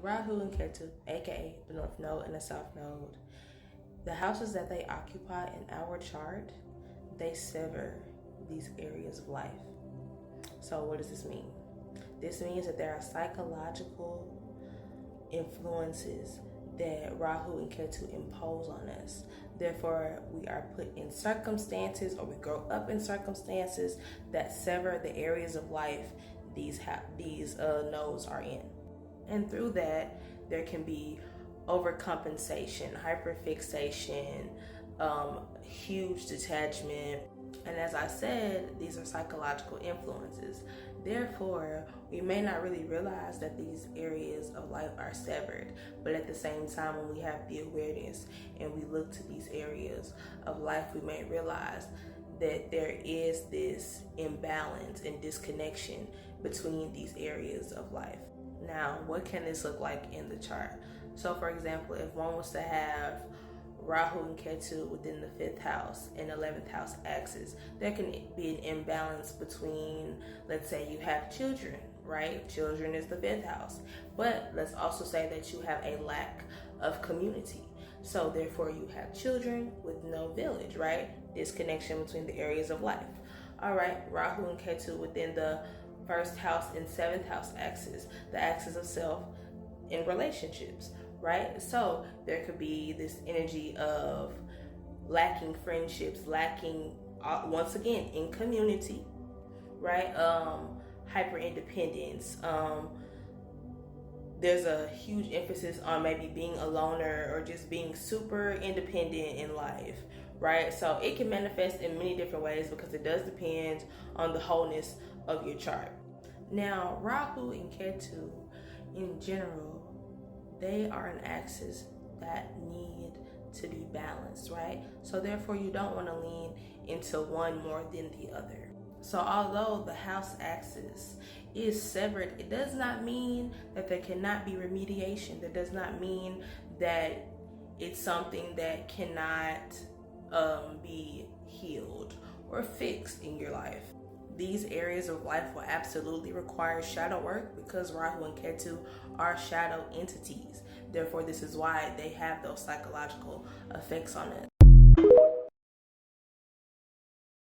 Rahu and Ketu, aka the North Node and the South Node, the houses that they occupy in our chart, they sever these areas of life. So what does this mean? This means that there are psychological influences that Rahu and Ketu impose on us. Therefore, we are put in circumstances, or we grow up in circumstances that sever the areas of life these nodes are in. And through that, there can be overcompensation, hyperfixation, huge detachment. And as I said, these are psychological influences. Therefore, we may not really realize that these areas of life are severed. But at the same time, when we have the awareness and we look to these areas of life, we may realize that there is this imbalance and disconnection between these areas of life. Now, what can this look like in the chart? So, for example, if one was to have Rahu and Ketu within the 5th house and 11th house axis, there can be an imbalance between, let's say you have children, right? Children is the 5th house. But let's also say that you have a lack of community. So therefore you have children with no village, right? Disconnection between the areas of life. All right, Rahu and Ketu within the 1st house and 7th house axis, the axis of self in relationships, right? So there could be this energy of lacking friendships, lacking, once again, in community, right? Hyper independence. There's a huge emphasis on maybe being a loner or just being super independent in life, right? So it can manifest in many different ways because it does depend on the wholeness of your chart. Now, Rahu and Ketu in general, they are an axis that need to be balanced, right? So therefore you don't want to lean into one more than the other. So although the house axis is severed, it does not mean that there cannot be remediation. That does not mean that it's something that cannot be healed or fixed in your life. These areas of life will absolutely require shadow work because Rahu and Ketu are shadow entities. Therefore, this is why they have those psychological effects on us.